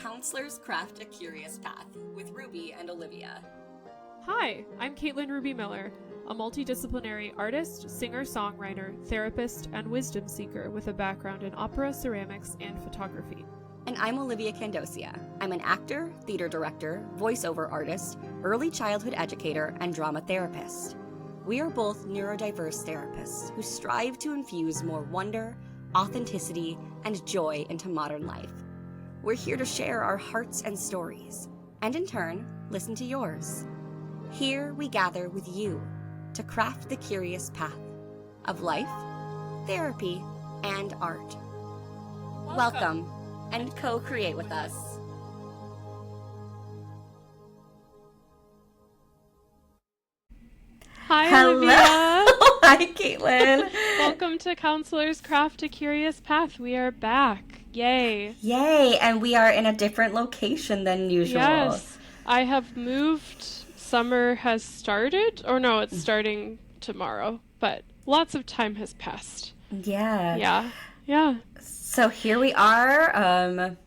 Counselors Craft a Curious Path with Ruby and Olivia. Hi, I'm Caitlin Ruby Miller, a multidisciplinary artist, singer-songwriter, therapist, and wisdom seeker with a background in opera, ceramics, and photography. And I'm Olivia Candosia. I'm an actor, theater director, voiceover artist, early childhood educator, and drama therapist. We are both neurodiverse therapists who strive to infuse more wonder, authenticity, and joy into modern life. We're here to share our hearts and stories, and in turn, listen to yours. Here we gather with you to craft the curious path of life, therapy, and art. Welcome and co-create with us. Hi, Olivia. Hi, Caitlin. Welcome to Counselors Craft a Curious Path. We are back. Yay. Yay, and we are in a different location than usual. Yes, I have moved. Summer has started, or no, it's starting tomorrow, but lots of time has passed. Yeah. Yeah. So here we are.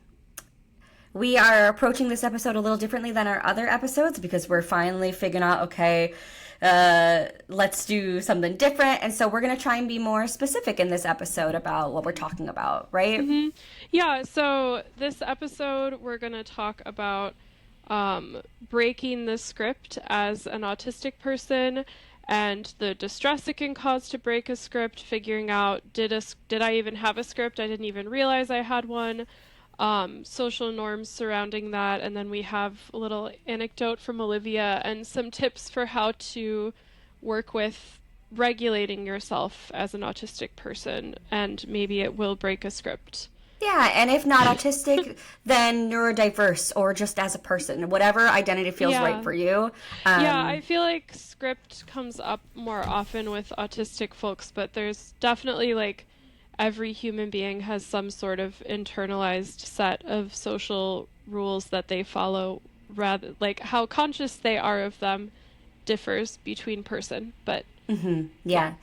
We are approaching this episode a little differently than our other episodes because we're finally figuring out, okay, let's do something different. And so we're going to try and be more specific in this episode about what we're talking about, right? Mm-hmm. Yeah, so this episode we're going to talk about breaking the script as an autistic person and the distress it can cause to break a script, figuring out, did I even have a script? I didn't even realize I had one. Social norms surrounding that, and then we have a little anecdote from Olivia and some tips for how to work with regulating yourself as an autistic person, and maybe it will break a script. Yeah, and if not autistic, then neurodiverse or just as a person, whatever identity feels right for you. Yeah, I feel like script comes up more often with autistic folks, but there's definitely like every human being has some sort of internalized set of social rules that they follow, rather like how conscious they are of them differs between person, but yeah.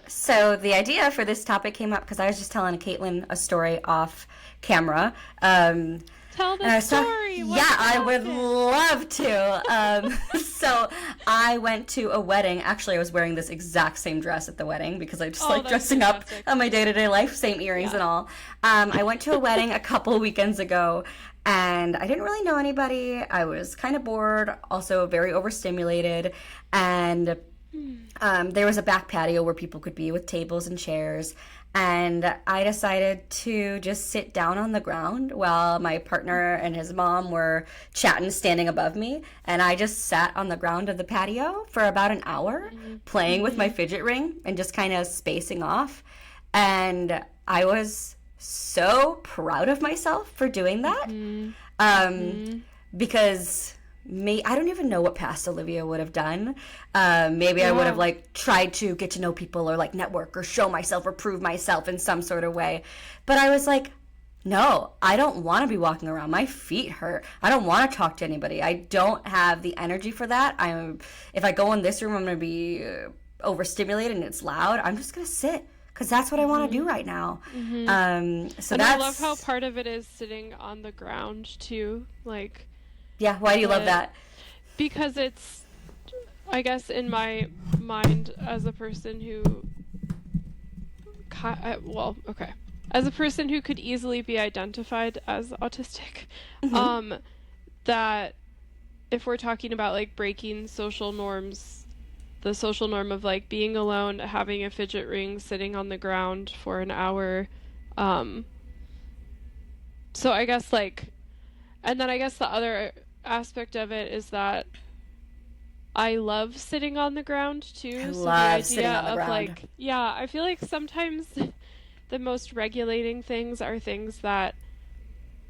So the idea for this topic came up because I was just telling Caitlin a story off camera. Tell the story. I would love to. So I went to a wedding. Actually, I was wearing this exact same dress at the wedding because I just like dressing fantastic. up on my day-to-day life, same earrings and all. I went to a wedding a couple weekends ago, and I didn't really know anybody. I was kind of bored, also very overstimulated, and there was a back patio where people could be with tables and chairs, and I decided to just sit down on the ground while my partner and his mom were chatting, standing above me, and I just sat on the ground of the patio for about an hour playing with my fidget ring and just kind of spacing off, and I was so proud of myself for doing that because I don't even know what past Olivia would have done. Maybe I would have like tried to get to know people or like network or show myself or prove myself in some sort of way. But I was like, no, I don't want to be walking around. My feet hurt. I don't want to talk to anybody. I don't have the energy for that. If I go in this room, I'm going to be overstimulated and it's loud. I'm just going to sit because that's what I want to do right now. I love how part of it is sitting on the ground too, like. Yeah, why do you love that? Because it's, I guess, in my mind as a person who, as a person who could easily be identified as autistic, that if we're talking about like breaking social norms, the social norm of like being alone, having a fidget ring, sitting on the ground for an hour, so I guess like, and then I guess the other aspect of it is that I love sitting on the ground too. I so love the sitting idea on the of ground. like, I feel like sometimes the most regulating things are things that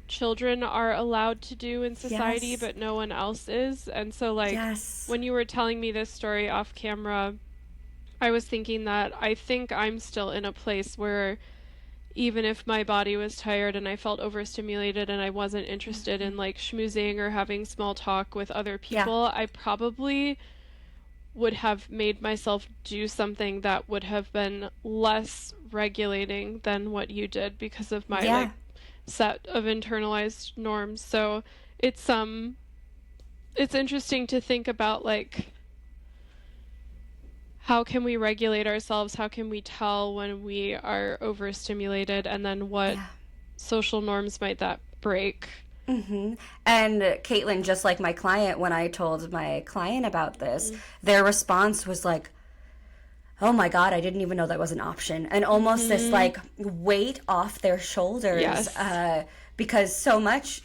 children are allowed to do in society, but no one else is. And so like when you were telling me this story off camera, I was thinking that I think I'm still in a place where even if my body was tired and I felt overstimulated and I wasn't interested in like schmoozing or having small talk with other people, I probably would have made myself do something that would have been less regulating than what you did because of my like set of internalized norms. So it's interesting to think about like how can we regulate ourselves? How can we tell when we are overstimulated? And then what Yeah. social norms might that break? Mm-hmm. And Caitlin, just like my client, when I told my client about this, Mm-hmm. their response was like, oh my God, I didn't even know that was an option. And almost this Mm-hmm. like weight off their shoulders, Yes. because so much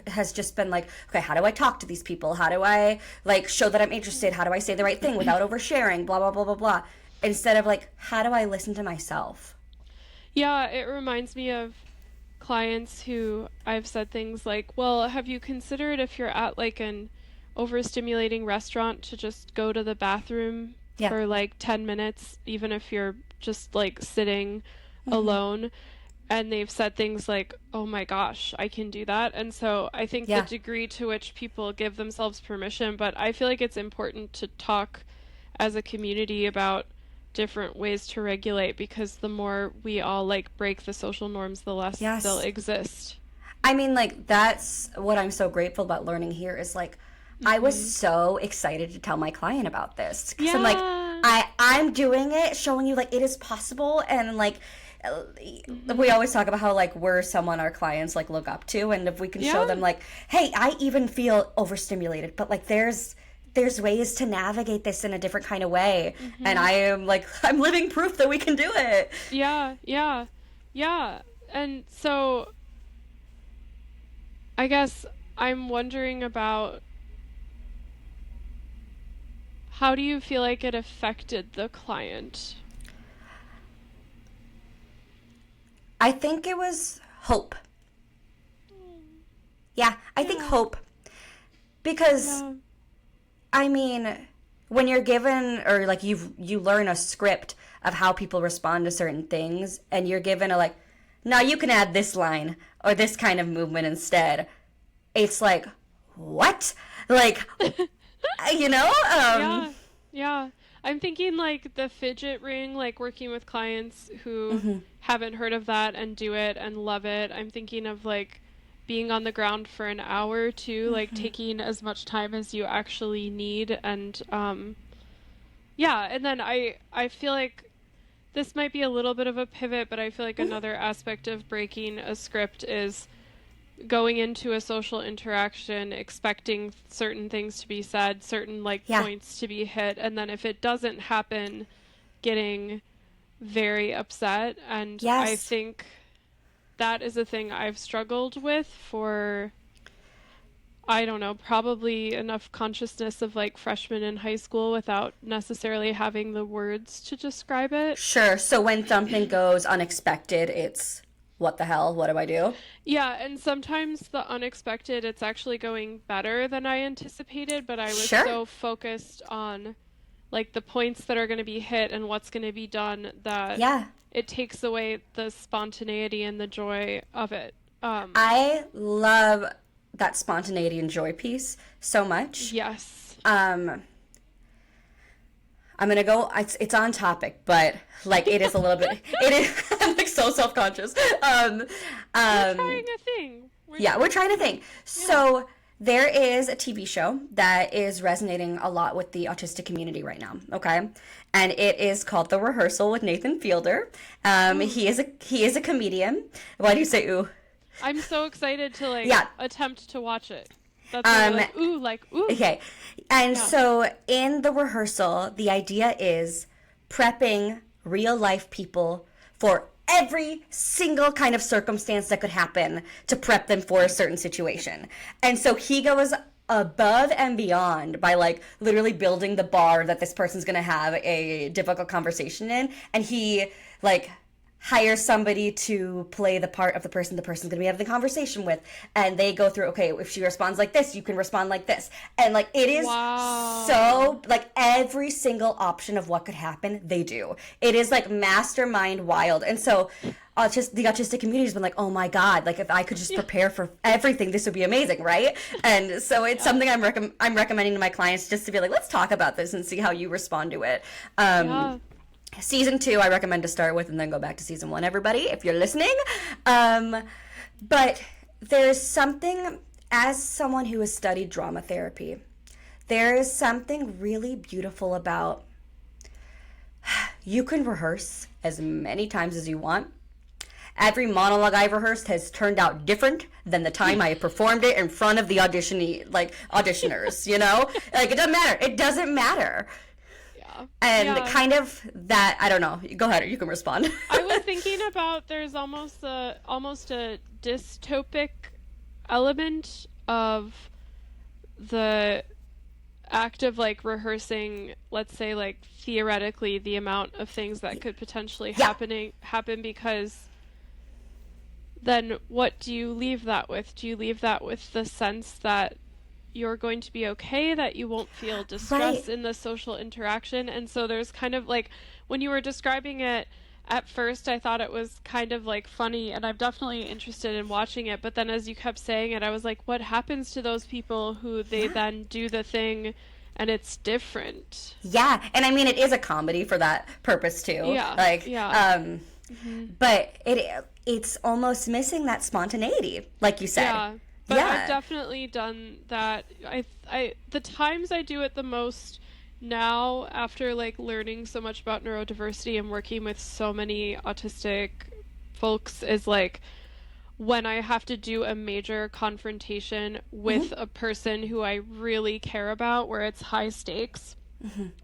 has just been like, okay, how do I talk to these people? How do I like show that I'm interested? How do I say the right thing without oversharing? Blah, blah, blah, blah, blah. Instead of like, how do I listen to myself? Yeah, it reminds me of clients who I've said things like, well, have you considered if you're at like an overstimulating restaurant to just go to the bathroom Yeah. for like 10 minutes, even if you're just like sitting Mm-hmm. alone? And they've said things like, oh my gosh, I can do that. And so I think the Yeah. degree to which people give themselves permission, but I feel like it's important to talk as a community about different ways to regulate because the more we all like break the social norms, the less they'll Yes. exist. I mean, like, that's what I'm so grateful about learning here is like, I was Mm-hmm. so excited to tell my client about this because I'm like, Yeah. I'm doing it, showing you like it is possible, and like, uh, we Mm-hmm. always talk about how like we're someone our clients like look up to, and if we can show Yeah. them like, hey, I even feel overstimulated, but like there's ways to navigate this in a different kind of way, and Mm-hmm. I am like, I'm living proof that we can do it. Yeah. Yeah. Yeah. And so I guess I'm wondering about how do you feel like it affected the client? I think it was hope. Yeah, I think Yeah. hope because Yeah. I mean, when you're given or like you learn a script of how people respond to certain things and you're given a like, now you can add this line or this kind of movement instead. It's like, what? Like, you know? Yeah, yeah. I'm thinking like the fidget ring, like working with clients who Mhm. haven't heard of that and do it and love it. I'm thinking of like being on the ground for an hour too, like taking as much time as you actually need and yeah, and then I feel like this might be a little bit of a pivot, but I feel like Mhm. another aspect of breaking a script is going into a social interaction expecting certain things to be said, certain like Yeah. points to be hit, and then if it doesn't happen, getting very upset. And I Yes. think that is a thing I've struggled with for, I don't know, probably enough consciousness of like freshman in high school without necessarily having the words to describe it. Sure. So when something goes unexpected, it's what the hell? What do I do? Yeah, and sometimes the unexpected, it's actually going better than I anticipated, but I was Sure. so focused on like the points that are going to be hit and what's going to be done that Yeah. it takes away the spontaneity and the joy of it. I love that spontaneity and joy piece so much. Yes. Um, I'm gonna go. It's on topic, but like it is a little bit. It is. I'm like so self conscious. We're Um, trying a thing. yeah, we're trying to think. Yeah. So there is a TV show that is resonating a lot with the autistic community right now. Okay, and it is called The Rehearsal with Nathan Fielder. Ooh. He is a comedian. Why do you say ooh? I'm so excited to like Yeah. attempt to watch it. That's why you're Um, like, ooh. Okay. And Yeah. so in the rehearsal, the idea is prepping real life people for every single kind of circumstance that could happen to prep them for a certain situation. And so he goes above and beyond by like literally building the bar that this person's going to have a difficult conversation in, and he like hire somebody to play the part of the person the person's going to be having the conversation with, and they go through, okay, if she responds like this, you can respond like this, and like it is Wow. so like every single option of what could happen they do. It is like mastermind wild. And so the autistic community has been like, oh my god, like if I could just Yeah. prepare for everything, this would be amazing, right? And so it's Yeah. something I'm recommending to my clients just to be like, let's talk about this and see how you respond to it. Yeah. Season 2 I recommend to start with and then go back to season 1, everybody, if you're listening. um But there's something, as someone who has studied drama therapy, there is something really beautiful about you can rehearse as many times as you want. Every monologue I've rehearsed has turned out different than the time I performed it in front of the auditioners, you know? Like, it doesn't matter. It doesn't matter. Yeah. And Yeah. kind of that, I don't know. Go ahead, you can respond. I was thinking about there's almost a dystopic element of the act of like rehearsing, let's say like theoretically the amount of things that could potentially Yeah. happen, because then what do you leave that with? Do you leave that with the sense that you're going to be okay, that you won't feel Right. distress in the social interaction? And so there's kind of like, when you were describing it at first, I thought it was kind of like funny, and I'm definitely interested in watching it. But then as you kept saying it, I was like, what happens to those people who they Yeah. then do the thing and it's different? Yeah. And I mean, it is a comedy for that purpose too. Yeah, Like, yeah. Hmm. but it's almost missing that spontaneity, like you said. Yeah, but I've Yeah. definitely done that. The times I do it the most now, after like learning so much about neurodiversity and working with so many autistic folks, is like when I have to do a major confrontation with a person who I really care about, where it's high stakes.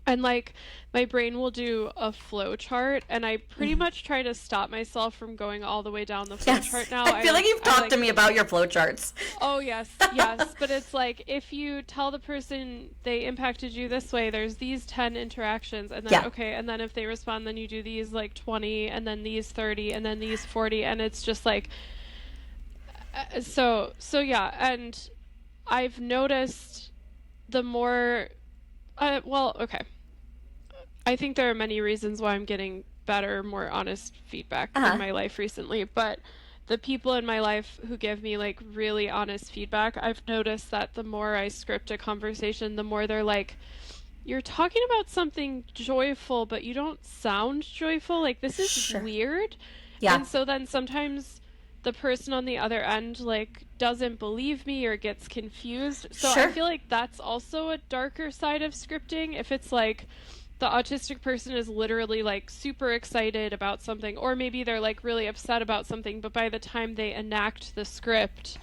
And like my brain will do a flow chart, and I pretty much try to stop myself from going all the way down the flow Yes. chart now. I feel like you've talked to me about your flowcharts. Oh yes, yes, but it's like if you tell the person they impacted you this way, there's these 10 interactions, and then Yeah. okay, and then if they respond, then you do these like 20, and then these 30, and then these 40, and it's just like so yeah. And I've noticed the more well, okay, I think there are many reasons why I'm getting better, more honest feedback in Uh-huh. my life recently, but the people in my life who give me like really honest feedback, I've noticed that the more I script a conversation, the more they're like, you're talking about something joyful, but you don't sound joyful. Like, this is Sure. weird. Yeah. And so then sometimes the person on the other end, like, doesn't believe me or gets confused. So I Sure. feel like that's also a darker side of scripting. If it's like the autistic person is literally like super excited about something, or maybe they're like really upset about something, but by the time they enact the script,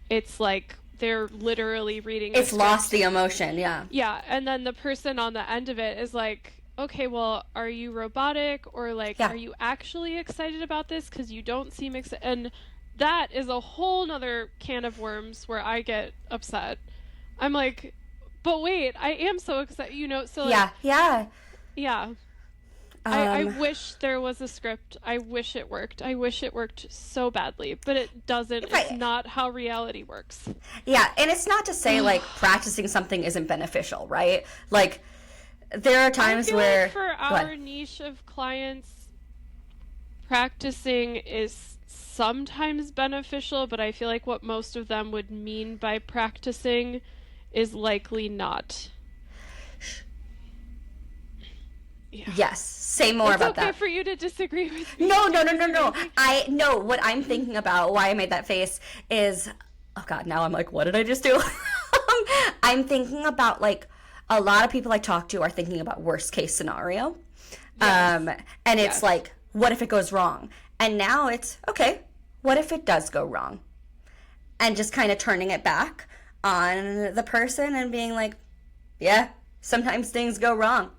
it's like they're literally reading a It's lost script. the emotion. Yeah. Yeah, and then the person on the end of it is like, okay, well, are you robotic, or like, Yeah. are you actually excited about this? Because you don't seem excited. And that is a whole nother can of worms where I get upset. I'm like, but wait, I am so excited, so like, Yeah. Yeah. yeah. I Um, wish there was a script. I wish it worked. I wish it worked so badly, but it doesn't. It's right. not how reality works. Yeah. And it's not to say like practicing something isn't beneficial, right? Like, there are I times feel like where. for Go our ahead. niche of clients, practicing is sometimes beneficial, but I feel like what most of them would mean by practicing is likely not. Yeah. Yes. Say more It's about okay that. for you to disagree with me. No, Do no, you no, no, no. disagree? I no. What I'm thinking about, why I made that face, is, oh God. Now I'm like, what did I just do? I'm thinking about like a lot of people I talk to are thinking about worst case scenario, Yes. and it's Yes. like, what if it goes wrong? And now it's okay. What if it does go wrong? And just kind of turning it back on the person and being like, yeah, sometimes things go wrong,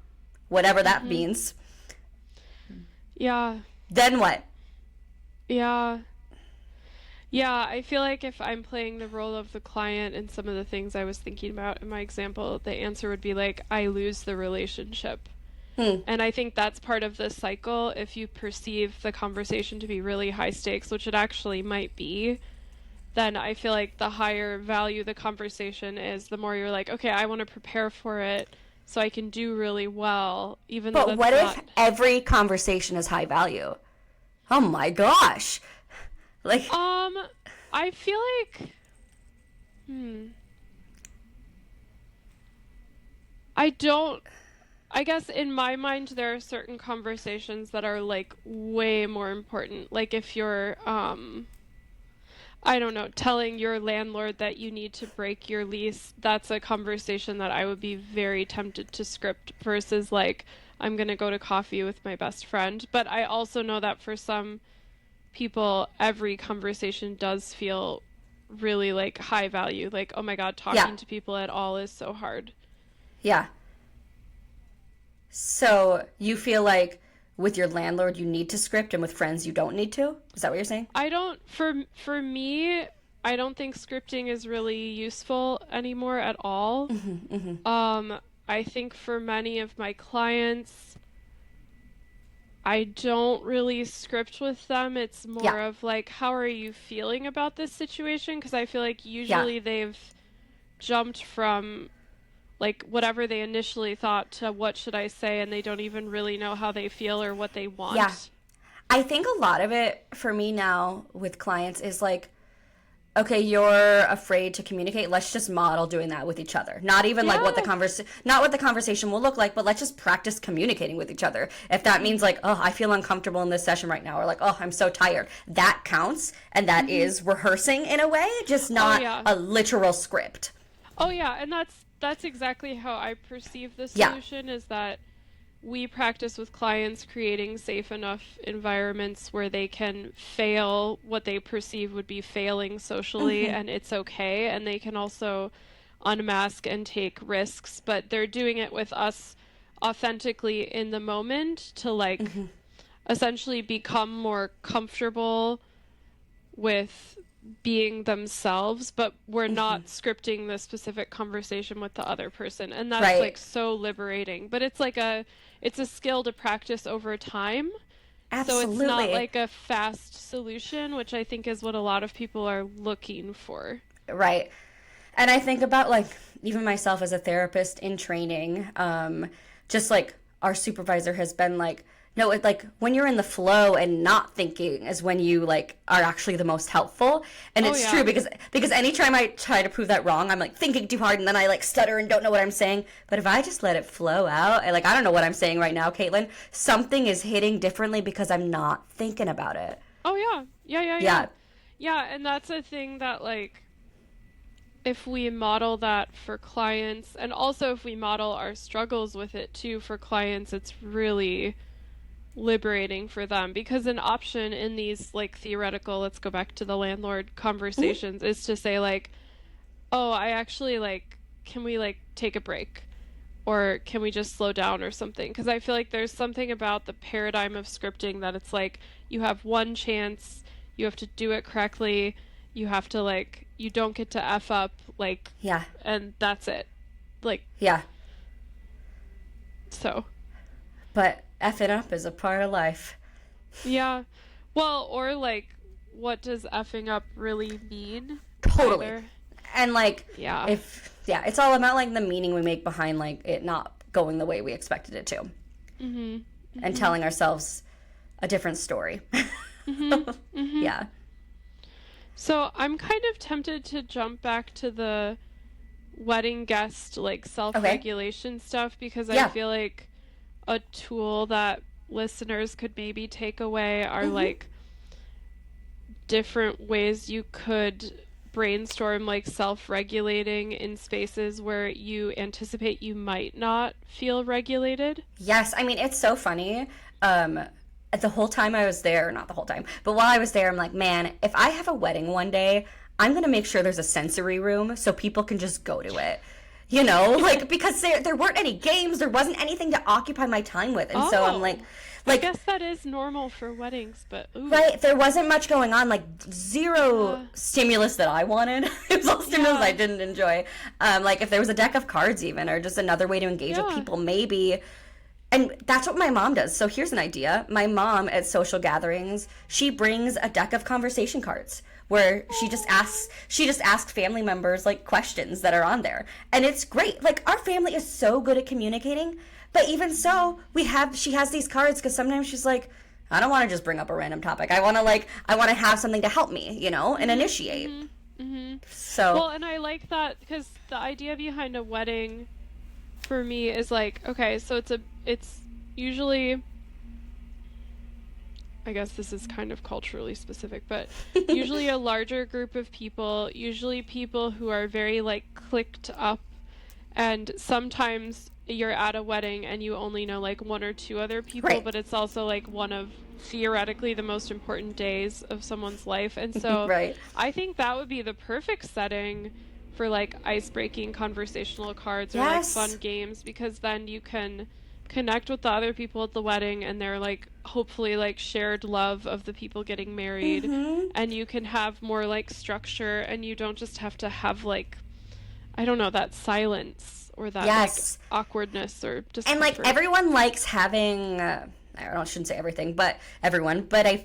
whatever that means. Yeah. Then what? Yeah. Yeah, I feel like if I'm playing the role of the client and some of the things I was thinking about in my example, the answer would be like, I lose the relationship. Hmm. And I think that's part of the cycle. If you perceive the conversation to be really high stakes, which it actually might be, then I feel like the higher value the conversation is, the more you're like, okay, I want to prepare for it so I can do really well, even though But that's what if not. every conversation is high value? Oh my gosh. Like, I feel like, hmm, I don't. I guess in my mind, there are certain conversations that are like way more important. Like if you're, I don't know, telling your landlord that you need to break your lease, that's a conversation that I would be very tempted to script versus like, I'm gonna go to coffee with my best friend. But I also know that for some people, every conversation does feel really like high value. Like, oh my God, Yeah. talking to people at all is so hard. Yeah. So you feel like with your landlord you need to script and with friends you don't need to? Is that what you're saying? I don't for me, I don't think scripting is really useful anymore at all. Um, I think for many of my clients, I don't really script with them. It's Yeah. more of like, how are you feeling about this situation? Because I feel like Yeah. usually they've jumped from like whatever they initially thought to what should I say, and they don't even really know how they feel or what they Yeah. want. I think a lot of it for me now with clients is like, okay, you're afraid to communicate. Let's just model doing that with each other. Not even like Yeah. not what the conversation will look like, but let's just practice communicating with each other. If that means like, oh, I feel uncomfortable in this session right now, or like, oh, I'm so tired, that counts, and that is rehearsing in a way, just Oh not yeah. a literal script. Oh yeah, and that's exactly how I perceive the Yeah. solution is that we practice with clients creating safe enough environments where they can fail what they perceive would be failing socially and it's okay, and they can also unmask and take risks, but they're doing it with us authentically in the moment to like essentially become more comfortable with being themselves, but we're not scripting the specific conversation with the other person. And that's like Right. so liberating. But it's a skill to practice over time. So it's not Absolutely. like a fast solution, which I think is what a lot of people are looking for. Right. And I think about like even myself as a therapist in training, just like our supervisor has been like, no, it like when you're in the flow and not thinking is when you like are actually the most helpful. And Oh it's true yeah. because anytime I try to prove that wrong, I'm like thinking too hard and then I like stutter and don't know what I'm saying. But if I just let it flow out, I don't know what I'm saying right now, Caitlin. Something is hitting differently because I'm not thinking about it. Oh yeah. Yeah, yeah, yeah. Yeah. Yeah, and that's a thing that like if we model that for clients and also if we model our struggles with it too for clients, it's really liberating for them because an option in these like theoretical, let's go back to the landlord conversations, is to say like, oh, I actually like, can we like take a break? Or can we just slow down or something? Because I feel like there's something about the paradigm of scripting that it's like you have one chance, you have to do it correctly, you have to like, you don't get to F up, like, Yeah. and that's it. Like, Yeah. so. But effing up is a part of life. Yeah. Well, or like, what does effing up really mean? Totally. Either. And like Yeah. if yeah, it's all about like the meaning we make behind like it not going the way we expected it to. Mhm. And Mhm. telling ourselves a different story. Mhm. Mhm. Yeah. So I'm kind of tempted to jump back to the wedding guest like Okay. self-regulation stuff because I Yeah. feel like a tool that listeners could maybe take away are Mhm. like different ways you could brainstorm like self-regulating in spaces where you anticipate you might not feel regulated. Yes, I mean it's so funny. Um the whole time I was there, not the whole time, but while I was there, I'm like, man, if I have a wedding one day, I'm gonna make sure there's a sensory room so people can just go to it. Like because there weren't any games, there wasn't anything to occupy my time with, and so I'm Oh, I like guess that is normal for weddings, but ooh, right, there wasn't much going on, like zero yeah, stimulus that I wanted. It was all stimulus I yeah, didn't enjoy. Like if there was a deck of cards even, or just another way to engage with yeah. people, maybe. And that's what my mom does. So here's an idea. My mom at social gatherings, she brings a deck of conversation cards where she just asks family members like questions that are on there. And it's great. Like our family is so good at communicating, but even so, she has these cards cuz sometimes she's like I don't want to just bring up a random topic. I want to have something to help me, and Mhm, initiate. mhm, mhm. So, Well, and I like that because the idea behind a wedding for me is like, okay, so it's usually I guess this is kind of culturally specific, but usually a larger group of people, usually people who are very like clicked up, and sometimes you're at a wedding and you only know like one or two other people, Right. but it's also like one of theoretically the most important days of someone's life. And so Right. I think that would be the perfect setting for like ice-breaking conversational cards or like fun Yes. games, because then you can connect with the other people at the wedding and they're like hopefully like shared love of the people getting married, Mm-hmm. and you can have more like structure, and you don't just have to have like, I don't know, that silence or that like Yes. awkwardness or And like discomfort. everyone likes having, I don't know, I shouldn't say everything, but everyone. But I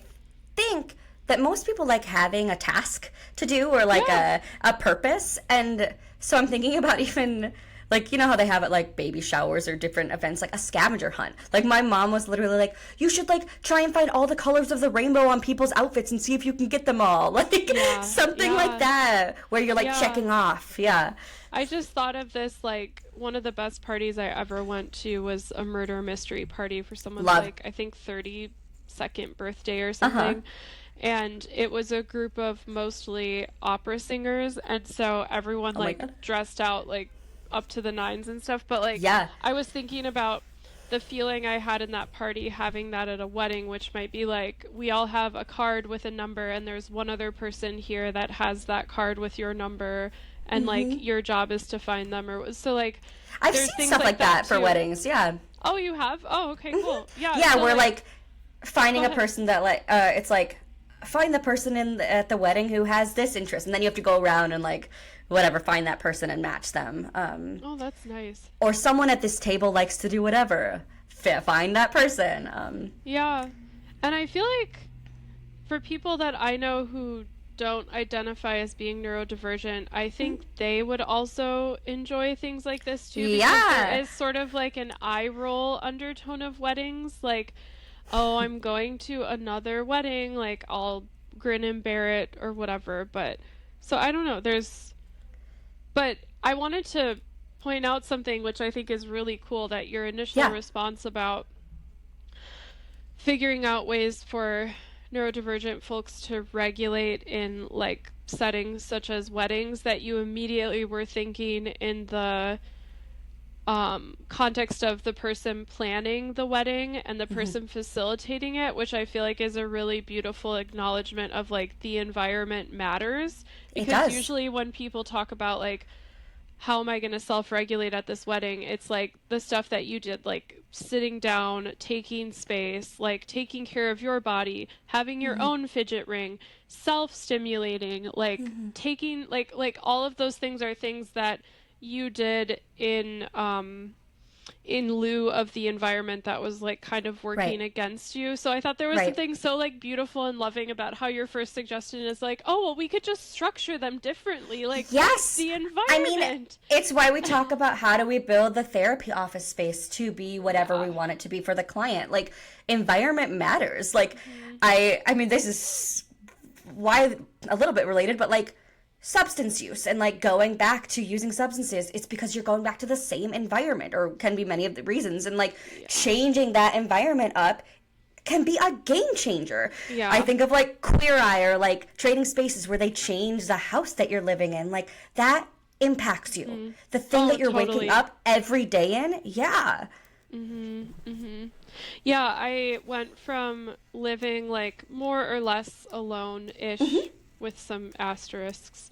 think that most people like having a task to do or like Yeah. a purpose. And so I'm thinking about even like, you know how they have it like baby showers or different events, like a scavenger hunt. Like my mom was literally like, you should like try and find all the colors of the rainbow on people's outfits and see if you can get them all. Like Yeah. something like Yeah. that where you're like Yeah. checking off. Yeah. I just thought of this, like one of the best parties I ever went to was a murder mystery party for someone's Love. like I think 32nd birthday or Uh huh. something. And it was a group of mostly opera singers, and so everyone Oh my like God. dressed out like up to the nines and stuff. But like Yeah. I was thinking about the feeling I had in that party having that at a wedding, which might be like we all have a card with a number and there's one other person here that has that card with your number, and like Mm-hmm. your job is to find them, or so like I've there's seen things stuff like like that that for too. weddings. Yeah. Oh, you have? Oh, okay, cool. Yeah, Yeah, so we're like like go finding a ahead. person that like it's like find the person at the wedding who has this interest, and then you have to go around and like whatever find that person and match them. Oh, that's nice. Or someone at this table likes to do whatever. Find that person. Yeah. And I feel like for people that I know who don't identify as being neurodivergent, I think they would also enjoy things like this too, because there Yeah. is sort of like an eye roll undertone of weddings. Like, oh, I'm going to another wedding, like I'll grin and bear it or whatever. But so I don't know. But I wanted to point out something which I think is really cool, that your initial Yeah. response about figuring out ways for neurodivergent folks to regulate in like settings such as weddings, that you immediately were thinking in the context of the person planning the wedding and the Hmm. person facilitating it, which I feel like is a really beautiful acknowledgement of like the environment matters. It Because does. usually when people talk about like how am I going to self-regulate at this wedding, it's like the stuff that you did, like sitting down, taking space, like taking care of your body, having your Hmm. own fidget ring, self-stimulating, like Hmm. taking like all of those things are things that you did in lieu of the environment that was like kind of working Right. against you. So I thought there was Right. something so like beautiful and loving about how your first suggestion is like, oh, well, we could just structure them differently. Like, fix Yes. the I mean, environment. it's why we talk about how do we build the therapy office space to be whatever we Yeah. want it to be for the client. Like environment matters. Like Hmm. I mean this is why a little bit related, but like substance use and like going back to using substances, it's because you're going back to the same environment or can be many of the reasons, and like Yeah. changing that environment up can be a game changer. I Yeah. think of like Queer Eye or like Trading Spaces where they change the house that you're living in. Like that impacts you. Hmm. The thing Oh, that you're waking totally. up every day in, yeah. Mhm. Mhm. Yeah, I went from living like more or less alone-ish with some asterisks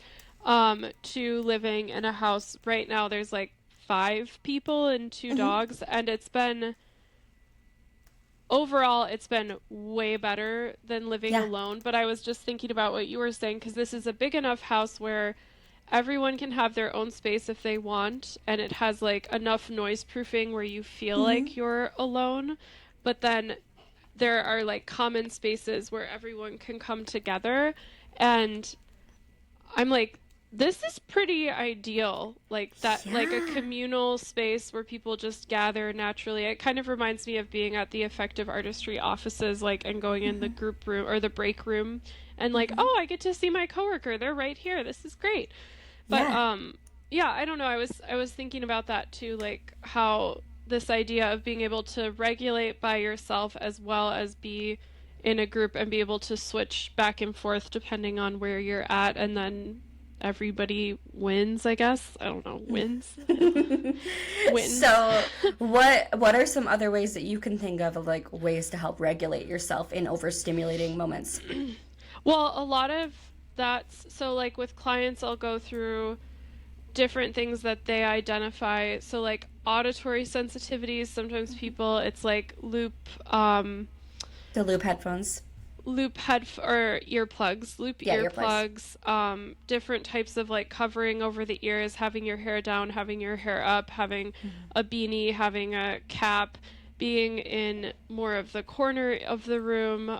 to living in a house. Right now there's like five people and two dogs, and it's been overall it's been way better than living Yeah. alone. But I was just thinking about what you were saying, because this is a big enough house where everyone can have their own space if they want, and it has like enough noise proofing where you feel Hmm. like you're alone. But then there are like common spaces where everyone can come together, and I'm like, this is pretty ideal. Like that, like a Yeah. communal space where people just gather naturally. It kind of reminds me of being at the effective artistry offices, like, and going in the Hmm. group room or the break room, and like, Hmm. oh, I get to see my coworker. They're right here. This is great. But Yeah. yeah, I don't know. I was thinking about that too, like how this idea of being able to regulate by yourself as well as be in a group and be able to switch back and forth depending on where you're at, and then everybody wins, I guess. I don't know, wins. Wins. So, what are some other ways that you can think of like ways to help regulate yourself in overstimulating moments? Well, a lot of that's so like with clients, I'll go through different things that they identify. So like auditory sensitivities, sometimes people it's like The loop headphones. loop head or earplugs, loop Yeah, earplugs. earplugs, different types of like covering over the ears, having your hair down, having your hair up, having a beanie, having a cap, being in more of the corner of the room,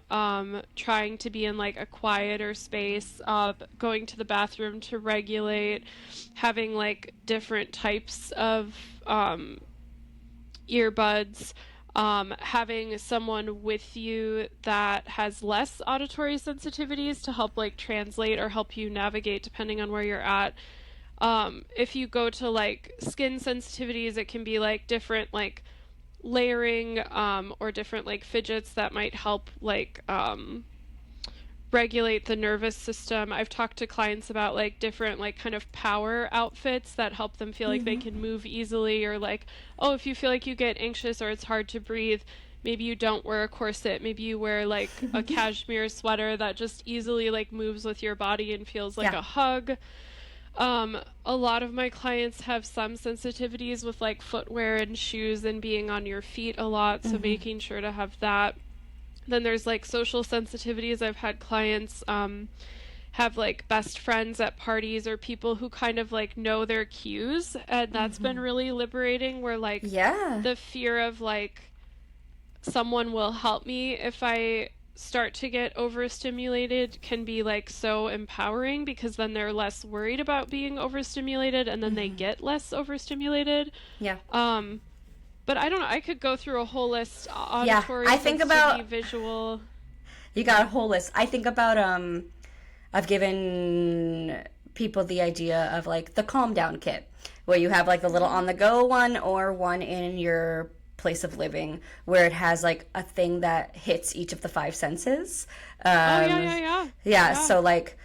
trying to be in like a quieter space, going to the bathroom to regulate, having like different types of earbuds, having someone with you that has less auditory sensitivities to help like translate or help you navigate depending on where you're at. If you go to like skin sensitivities, it can be like different like layering, or different like fidgets that might help like regulate the nervous system. I've talked to clients about like different like kind of power outfits that help them feel like they can move easily, or like, oh, if you feel like you get anxious or it's hard to breathe, maybe you don't wear a corset, maybe you wear like a cashmere sweater that just easily like moves with your body and feels like Yeah. a hug. A lot of my clients have some sensitivities with like footwear and shoes and being on your feet a lot, so making sure to have that. Then there's like social sensitivities. I've had clients have like best friends at parties or people who kind of like know their cues, and that's been really liberating, where like Yeah. the fear of like someone will help me if I start to get overstimulated can be like so empowering, because then they're less worried about being overstimulated and then they get less overstimulated. Yeah. But I don't know, I could go through a whole list: Yeah. auditory, I think sensitivity, about visual. You got a whole list. I think about I've given people the idea of like the calm down kit, where you have like the little on the go one or one in your place of living, where it has like a thing that hits each of the five senses. Oh yeah. Yeah, so like,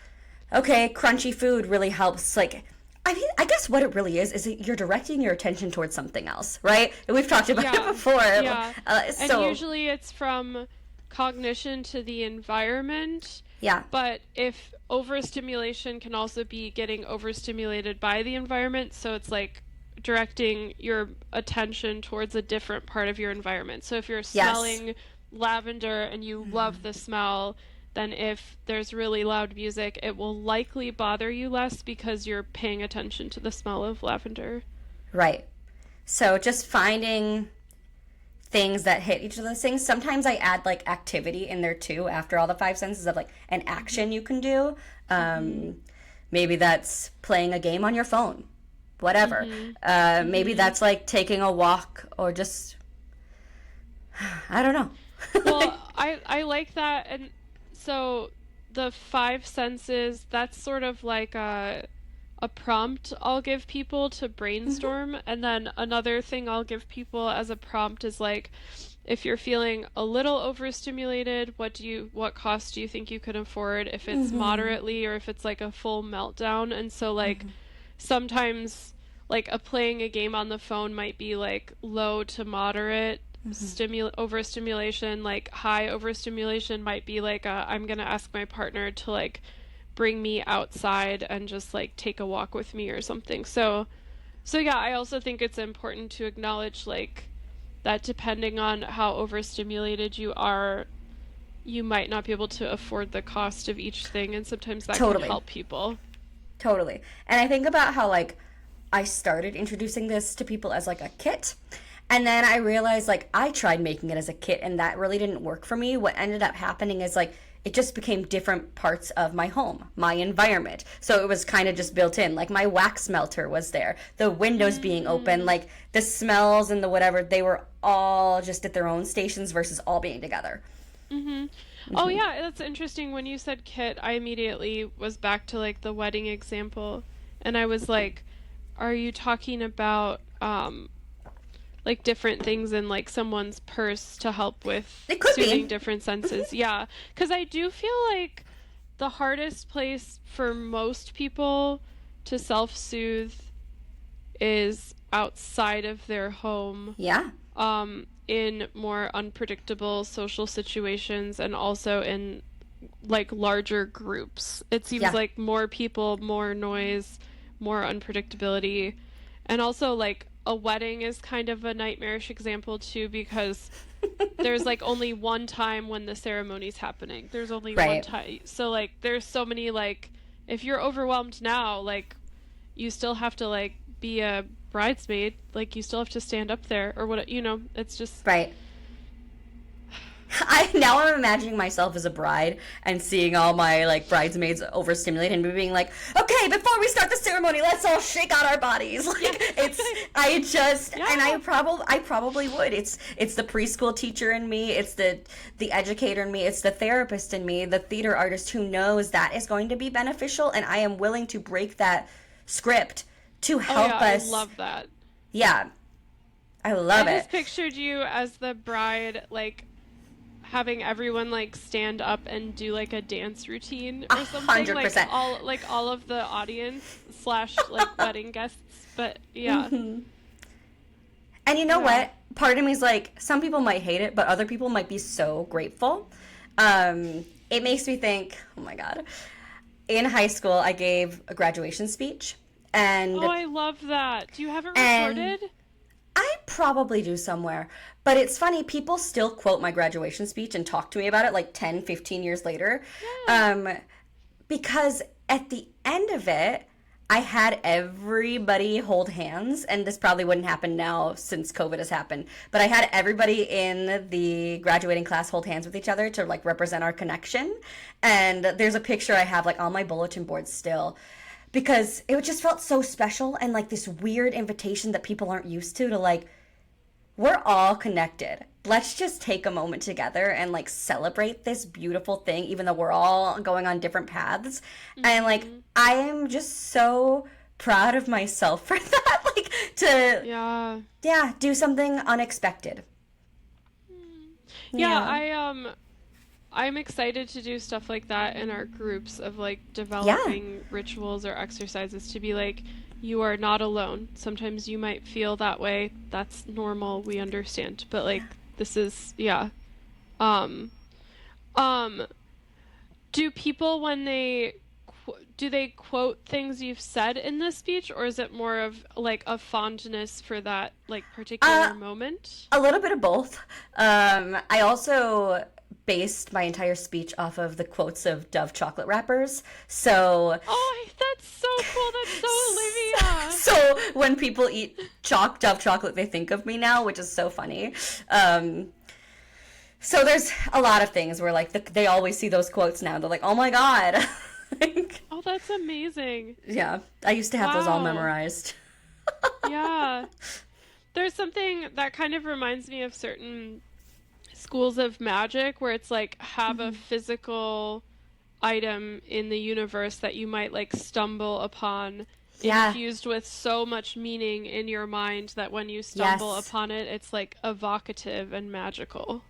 okay, crunchy food really helps. Like, I mean, I guess what it really is that you're directing your attention towards something else, right? We've talked about it before. Yeah. So and usually it's from cognition to the environment. yeah, But if overstimulation can also be getting overstimulated by the environment, so it's like directing your attention towards a different part of your environment. So if you're smelling lavender and you love the smell, then if there's really loud music, it will likely bother you less because you're paying attention to the smell of lavender. right. So just finding things that hit each of those things. Sometimes I add like activity in there too, after all the five senses, of like an action you can do. Maybe that's playing a game on your phone, whatever. Maybe that's like taking a walk, or just, I don't know. Well, I like that. And so the five senses, that's sort of like a prompt I'll give people to brainstorm. And then another thing I'll give people as a prompt is like, if you're feeling a little overstimulated, what cost do you think you could afford? If it's moderately, or if it's like a full meltdown. And so like sometimes like playing a game on the phone might be like low to moderate overstimulation. Like high overstimulation might be like I'm gonna ask my partner to like bring me outside and just like take a walk with me or something. So yeah, I also think it's important to acknowledge like that depending on how overstimulated you are, you might not be able to afford the cost of each thing, and sometimes that can help people. Totally. And I think about how like I started introducing this to people as like a kit. And then I realized like I tried making it as a kit and that really didn't work for me. What ended up happening is like it just became different parts of my home, my environment. So it was kind of just built in. Like my wax melter was there, the windows being open, like the smells and the whatever, they were all just at their own stations versus all being together. Oh yeah, that's interesting. When you said kit, I immediately was back to like the wedding example, and I was like, are you talking about like different things in like someone's purse to help with It could soothing be. different senses. Yeah, because I do feel like the hardest place for most people to self-soothe is outside of their home, Yeah. in more unpredictable social situations and also in like larger groups. It seems Yeah. like more people, more noise, more unpredictability. And also like a wedding is kind of a nightmarish example too because there's like only one time when the ceremony's happening. There's only one Right. time. So like there's so many like if you're overwhelmed now, like you still have to like be a bridesmaid, like you still have to stand up there or what, it's just Right. I'm imagining myself as a bride and seeing all my like bridesmaids overstimulated and me being like, okay, before we start the ceremony, let's all shake out our bodies. Like yeah. it's I just Yeah. and I probably would. It's the preschool teacher in me, it's the educator in me, it's the therapist in me, the theater artist who knows that is going to be beneficial, and I am willing to break that script to Oh yeah, help I us. love that. Yeah, I I love it. just pictured you as the bride, like having everyone like stand up and do like a dance routine A or something, hundred percent. like all of the audience slash like wedding guests. But yeah, And you know yeah. what? Part of me is like, some people might hate it, but other people might be so grateful. It makes me think, oh my God. In high school, I gave a graduation speech, Oh, and I love that. Do you have it and recorded? I probably do somewhere. But it's funny, people still quote my graduation speech and talk to me about it like 10, 15 years later. Yeah. Um, because at the end of it, I had everybody hold hands, and this probably wouldn't happen now since COVID has happened, but I had everybody in the graduating class hold hands with each other to like represent our connection. And there's a picture I have like on my bulletin board still, because it just felt so special and like this weird invitation that people aren't used to like, we're all connected. Let's just take a moment together and like celebrate this beautiful thing, even though we're all going on different paths. And like, Mm-hmm. I am just so proud of myself for that. Like, to, Yeah. yeah, do something unexpected. Yeah, Yeah. I'm excited to do stuff like that in our groups of like Yeah. developing rituals or exercises to be like, you are not alone. Sometimes you might feel that way. That's normal. We understand. But like, this is, yeah. Um, um, do people when do they quote things you've said in this speech, or is it more of like a fondness for that like Uh, particular moment? a little bit of both. I also based my entire speech off of the quotes of Dove chocolate wrappers. So Oh, that's so cool. That's so Olivia. so when people eat Dove chocolate, they think of me now, which is so funny. Um, so there's a lot of things where like they always see those quotes now. They're like, "Oh my God!" Like, Oh, that's amazing. yeah, I used to have those all Wow. memorized. Yeah. There's something that kind of reminds me of certain schools of magic where it's like have a physical item in the universe that you might like stumble upon Yeah. infused with so much meaning in your mind that when you stumble Yes. upon it, it's like evocative and magical.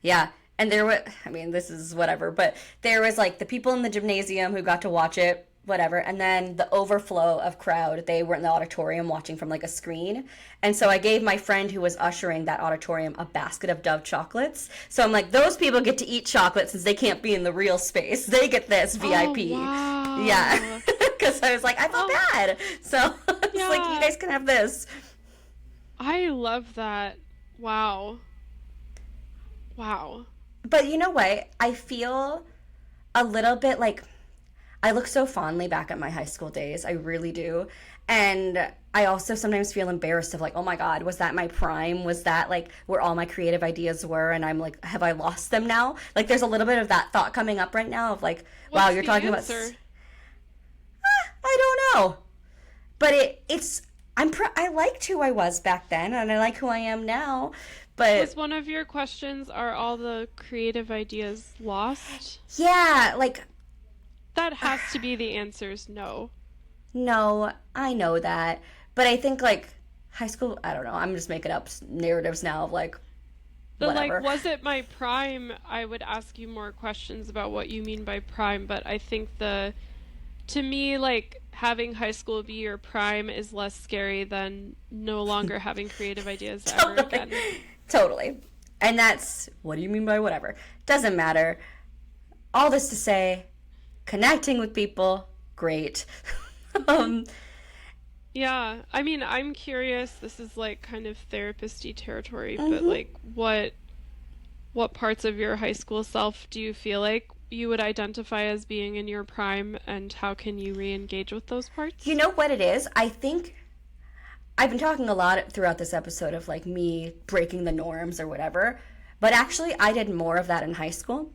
Yeah. And there was, I mean, this is whatever, but there was like the people in the gymnasium who got to watch it, whatever, and then the overflow of crowd. They were in the auditorium watching from like a screen. And so I gave my friend who was ushering that auditorium a basket of Dove chocolates. So I'm like, those people get to eat chocolate since they can't be in the real space. They get this Oh, VIP. Yeah. wow. Because I was like, I felt Oh, bad. So it's like, you yeah. guys can have this. I love that. Wow. Wow. But you know what? I feel a little bit like I look so fondly back at my high school days. I really do. And I also sometimes feel embarrassed of like, oh my God, was that my prime? Was that like where all my creative ideas were? And I'm like, have I lost them now? Like, there's a little bit of that thought coming up right now of like, wow, What's you're the talking about. answer? I don't know. But it's, I liked who I was back then and I like who I am now. Was But one of your questions, are all the creative ideas lost? yeah, like, That has to be the answer's no. no, I know that. But I think like high school, I don't know. I'm just making up narratives now of like The like, whatever. was it my prime? I would ask you more questions about what you mean by prime, but I think to me, like, having high school be your prime is less scary than no longer having creative ideas ever Totally. again. Totally. And that's, what do you mean by whatever? Doesn't matter. All this to say, connecting with people, great. um, Yeah, I mean, I'm curious. This is like kind of therapist-y territory, but mhm. like, what parts of your high school self do you feel like you would identify as being in your prime, and how can you re-engage with those You parts? know what it is? I think I've been talking a lot throughout this episode of like me breaking the norms or whatever, but actually I did more of that in high school.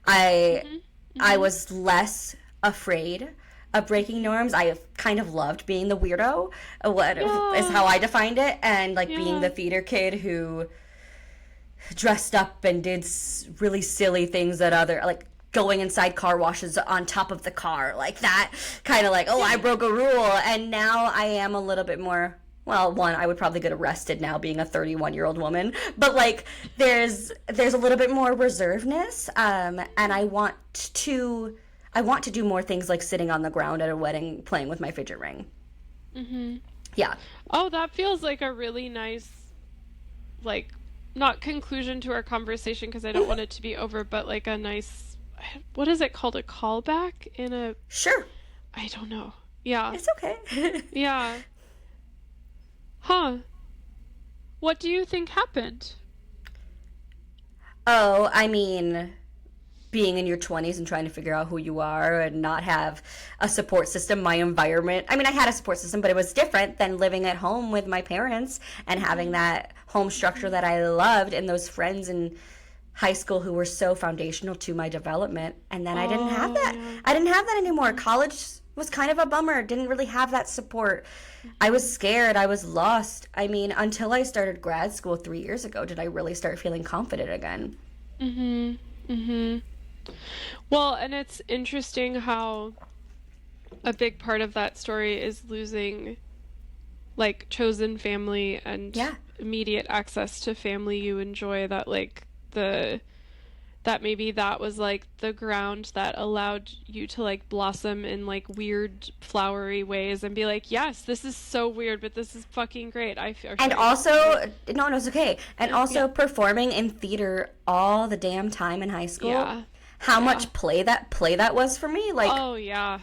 I Mm-hmm. I Mm-hmm. was less afraid of breaking norms. I kind of loved being the weirdo, what is Yeah. how I defined it, and like being Yeah. the theater kid who dressed up and did really silly things that other like going inside car washes on top of the car like that kind of like, oh, I Yeah. broke a rule. And now I am a little bit more, well, one, I would probably get arrested now being a 31-year-old woman, but like there's a little bit more reservedness, and I want to do more things like sitting on the ground at a wedding playing with my fidget ring. Mm-hmm. Yeah. Oh, that feels like a really nice, like, not conclusion to our conversation because I don't want it to be over, but like a nice, what is it called? A callback in a, Sure. I don't know. Yeah. It's okay. Yeah. Huh. What do you think happened? Oh, I mean, being in your 20s and trying to figure out who you are and not have a support system. My environment, I mean, I had a support system, but it was different than living at home with my parents and having Mm-hmm. that home structure that I loved and those friends in high school who were so foundational to my development. And then I didn't have Oh, that. yeah. I didn't have that anymore. College was kind of a bummer. Didn't really have that support. I was scared. I was lost. I mean, until I started grad school 3 years ago, did I really start feeling confident again. Mm-hmm. Mm-hmm. Well, and it's interesting how a big part of that story is losing like chosen family and Yeah. immediate access to family you enjoy, that like the that maybe that was like the ground that allowed you to like blossom in like weird flowery ways and be like, yes, this is so weird, but this is fucking great. Or And sorry, also, no, no, it's okay. And yeah, also performing in theater all the damn time in high school. yeah, How yeah. much play that was for me, like, Oh yeah.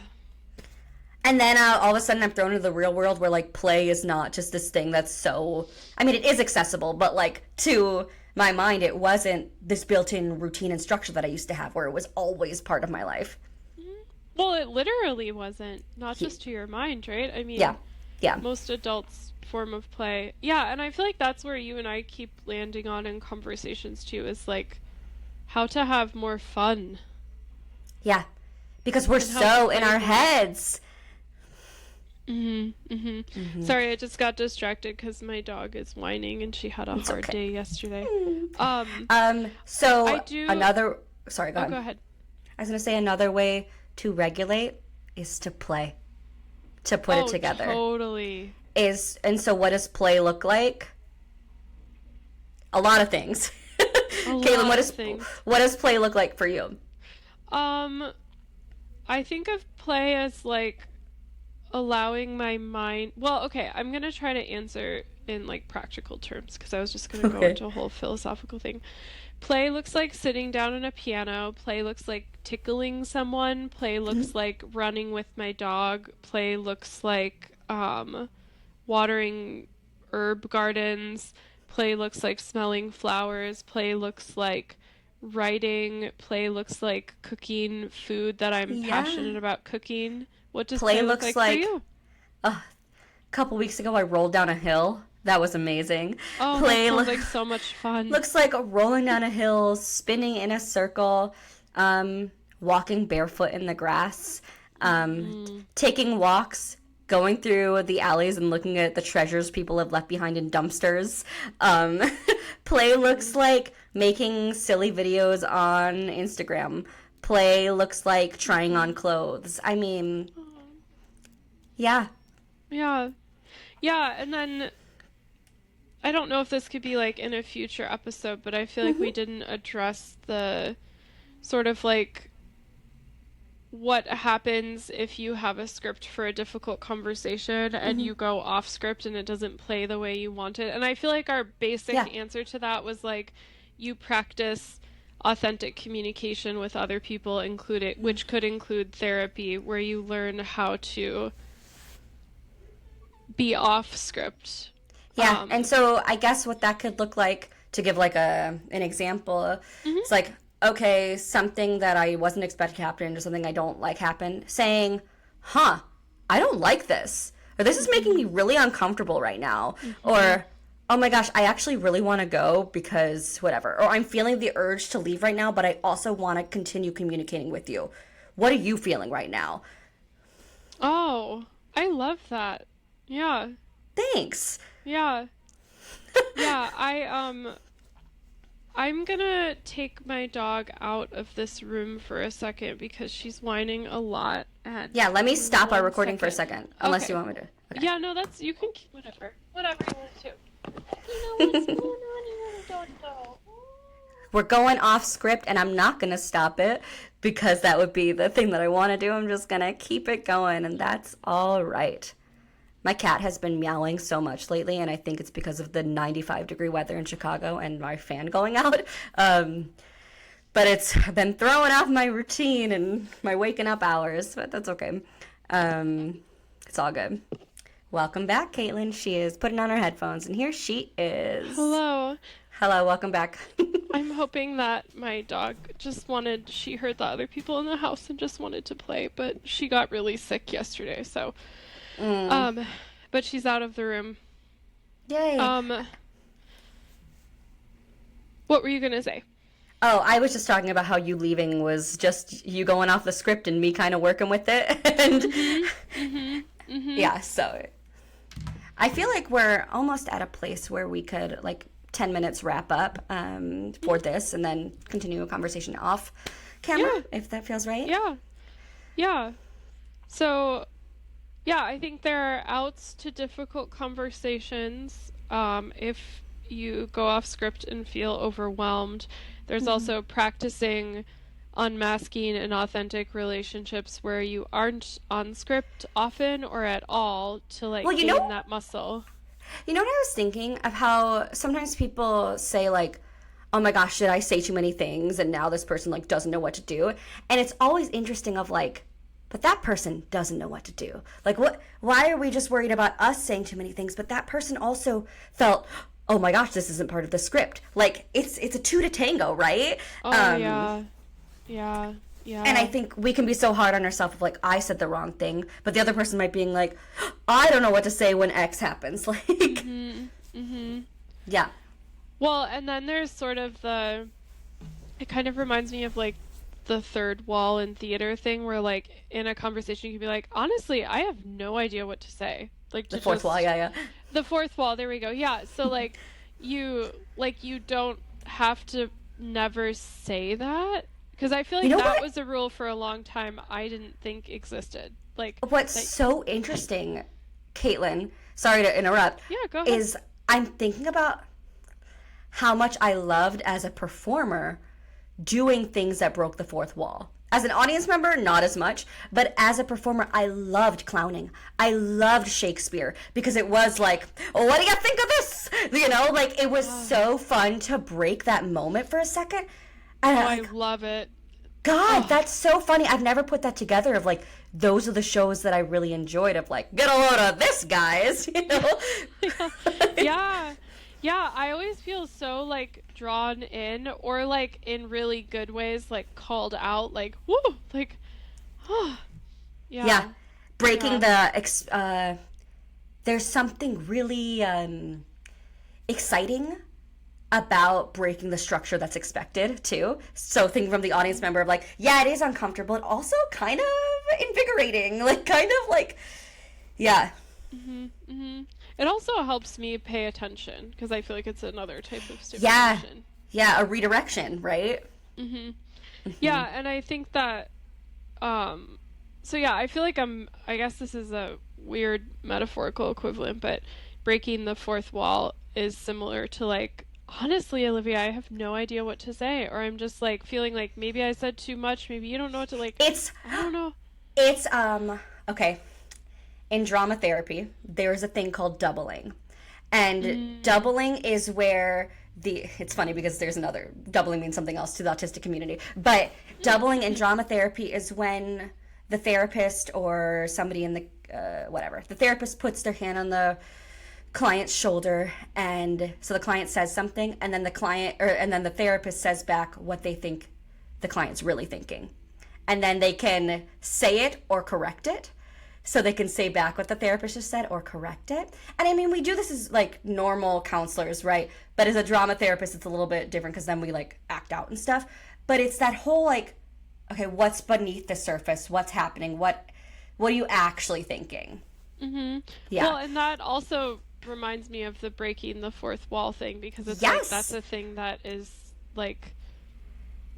and then all of a sudden I'm thrown into the real world where like play is not just this thing that's so. I mean, it is accessible, but like to my mind, it wasn't this built-in routine and structure that I used to have, where it was always part of my life. Mhm. Well, it literally wasn't, not He- just to your mind, right? I Yeah, mean, yeah, most adults form of play. Yeah, and I feel like that's where you and I keep landing on in conversations too, is like how to have more fun yeah. Because we're and how to so in play our more. heads. Sorry, I just got distracted because my dog is whining and she had a It's hard okay. day yesterday. Um, I So do. another. Sorry, go Oh, on. go ahead. I was gonna say another way to regulate is to play, to put it Oh, together. totally. And so what does play look like? A lot of things. A Caitlin, lot of things. what does play look like for you? Um, I think of play as like allowing my mind. Well, okay, I'm gonna try to answer in like practical terms because I was just gonna go Okay. into a whole philosophical thing. Play looks like sitting down on a piano. Play looks like tickling someone. Play looks like running with my dog. Play looks like watering herb gardens. Play looks like smelling flowers. Play looks like writing. Play looks like cooking food that I'm Yeah. passionate about cooking. What does Play play look looks like for like you? a couple weeks ago I rolled down a hill. That was amazing. Oh, that Play sounds like so much fun. looks like rolling down a hill, spinning in a circle, walking barefoot in the grass, Mm, taking walks, going through the alleys and looking at the treasures people have left behind in dumpsters. Um, play looks like making silly videos on Instagram. Play looks like trying on clothes. I mean, oh, yeah. yeah. Yeah, and then I don't know if this could be like in a future episode, but I feel like we Hmm. didn't address the sort of like what happens if you have a script for a difficult conversation and Hmm. you go off script and it doesn't play the way you want it. And I feel like our Yeah. basic answer to that was like you practice authentic communication with other people, including which could include therapy, where you learn how to be off script. Yeah, and Um, so I guess what that could look like, to give like an example, mhm. it's like, okay, something that I wasn't expecting to happen or something I don't like happened, saying, "Huh, I don't like this," or "This is making me Mhm. really uncomfortable right now," Mhm. or "Oh my gosh, I actually really want to go because whatever," or "I'm feeling the urge to leave right now, but I also want to continue communicating with you. What are you feeling right now?" Oh, I love that. Yeah. Thanks. Yeah. Yeah, I'm gonna take my dog out of this room for a second because she's whining a lot. And Yeah, let me give me stop our one recording for a second. second, unless you Okay. want me to. Okay. Yeah, no, that's you can keep whatever. Whatever you want to. You know what's going on here, Dodo? We're going off script and I'm not going to stop it because that would be the thing that I want to do. I'm just going to keep it going and that's all right. My cat has been meowing so much lately and I think it's because of the 95-degree weather in Chicago and my fan going out. Um, but it's been throwing off my routine and my waking up hours, but that's okay. Um, it's all good. Welcome back, Caitlin. She is putting on her headphones and here she is. Hello. Hello, welcome back. I'm hoping that my dog she heard the other people in the house and just wanted to play, but she got really sick yesterday, so, Mm, um, but she's out of the room. yay. Um, what were you gonna say? Oh, I was just talking about how you leaving was just you going off the script and me kind of working with it. And Mhm. Mhm. Mhm. yeah, so I feel like we're almost at a place where we could, like, 10 minutes wrap up for this and then continue a conversation off camera, Yeah. if that feels right. Yeah. Yeah. So, yeah, I think there are outs to difficult conversations. If you go off script and feel overwhelmed, there's Mhm. also practicing unmasking in authentic relationships where you aren't on script often or at all to Well, like gain that muscle. you know what I was thinking of, how sometimes people say like, "Oh my gosh, did I say too many things?" And now this person like doesn't know what to do. And it's always interesting of like, but that person doesn't know what to do. Like, what? Why are we just worried about us saying too many things? But that person also felt, "Oh my gosh, this isn't part of the script." Like it's a two to tango, right? Oh, Um, yeah. Yeah. and I Yeah. think we can be so hard on ourselves of like, I said the wrong thing, but the other person might being like, "I don't know what to say when X happens." Like, Mhm. Mhm. yeah. Well, and then there's sort of it kind of reminds me of like the third wall in theater thing where like in a conversation you can be like, honestly, I have no idea what to say. Like The to fourth wall, just yeah, yeah. the fourth wall, there we go. Yeah, so you don't have to never say that because I feel You like know that what? was a rule for a long time I didn't think existed. Like What's that so interesting, Caitlin, sorry to interrupt, yeah, go ahead. is I'm thinking about how much I loved as a performer doing things that broke the fourth wall. As an audience member, not as much, but as a performer, I loved clowning. I loved Shakespeare because it was like, "Oh, what do you think of this?" You know, like it was Oh, so fun to break that moment for a second. And oh, I'm I like, love it. God, Oh. that's so funny. I've never put that together of like, those are the shows that I really enjoyed of like, get a load of this, guys, you Yeah. know? Yeah. Yeah. Yeah, I always feel so like drawn in or like in really good ways like called out like woo like oh Yeah. yeah. Breaking Yeah. there's something really exciting about breaking the structure that's expected too. So thinking from the audience member of like, yeah, it is uncomfortable, but also kind of invigorating, like kind of like, yeah, Mhm. Mhm. It also helps me pay attention because I feel like it's another type of yeah, stimulation. yeah, a redirection, right? Mhm. Hmm. Yeah, and I think that um so yeah, I feel like I guess this is a weird metaphorical equivalent, but breaking the fourth wall is similar to like, honestly, Olivia, I have no idea what to say, or I'm just like feeling like maybe I said too much, maybe you don't know what to like. It's I don't know. it's okay. In drama therapy, there is a thing called doubling. And Mm, doubling is where it's funny because there's another doubling means something else to the autistic community. But doubling in drama therapy is when the therapist or somebody in the whatever, the therapist puts their hand on the client's shoulder, and so the client says something, and then the therapist says back what they think the client's really thinking, and then they can say it or correct it. So they can say back what the therapist just said or correct it. And I mean, we do this as like normal counselors, right? But as a drama therapist, it's a little bit different because then we like act out and stuff. But it's that whole like, okay, what's beneath the surface? What's happening? What are you actually thinking? mm-hmm. Yeah. Well, and that also reminds me of the breaking the fourth wall thing because it's like that's Yes. a thing that is like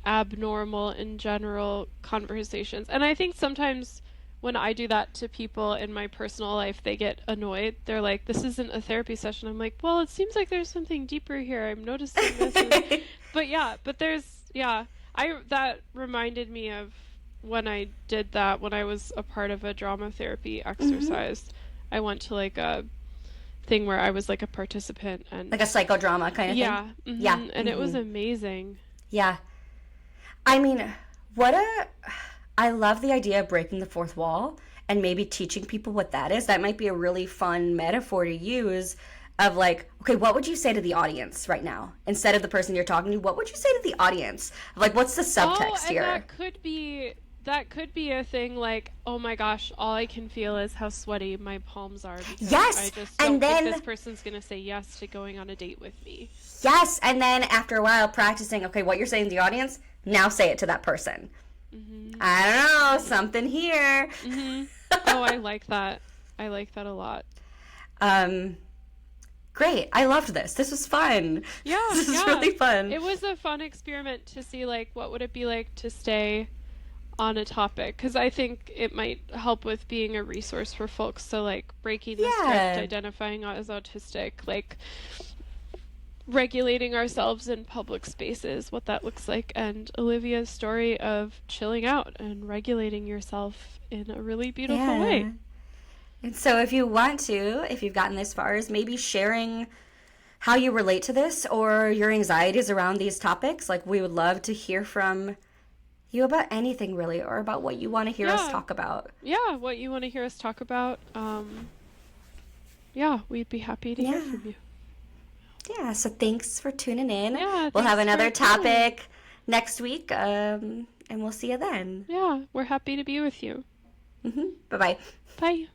abnormal in general conversations. And I think sometimes when I do that to people in my personal life, they get annoyed. They're like, "This isn't a therapy session." I'm like, "Well, it seems like there's something deeper here. I'm noticing this." But yeah, but there's yeah, I that reminded me of when I did that when I was a part of a drama therapy Mm-hmm. exercise. I went to like a thing where I was like a participant Like a and psychodrama kind of thing. yeah, Yeah. and it was Mm-hmm. amazing. Yeah. I mean, what a. I love the idea of breaking the fourth wall and maybe teaching people what that is. That might be a really fun metaphor to use of like, okay, what would you say to the audience right now? Instead of the person you're talking to, what would you say to the audience? Like, what's the Oh, subtext and here? that could be a thing like, oh my gosh, all I can feel is how sweaty my palms are because I Yes. just And don't think this then, person's gonna say yes to going on a date with me. yes. And then after a while, practicing, okay, what you're saying to the audience, now say it to that person. Mhm. I don't know, something here. Mhm. Oh, I like that. I like that a lot. um, Great. I loved this. This was fun. Yeah, This is yeah. really fun. It was a fun experiment to see like what would it be like to stay on a topic because I think it might help with being a resource for folks. So like breaking the script, Yeah. identifying as autistic, like regulating ourselves in public spaces, what that looks like, and Olivia's story of chilling out and regulating yourself in a really beautiful way. Yeah. And so if you want to, if you've gotten this far, is maybe sharing how you relate to this or your anxieties around these topics. Like we would love to hear from you about anything really or about what you want to hear us Yeah, talk about. yeah, what you want to hear us talk about. Yeah, we'd be happy to hear Yeah. from you. Yeah. So thanks for tuning in. Yeah, We'll have thanks for another coming. topic next week. And we'll see you then. Yeah, we're happy to be with you. Bye bye. Bye.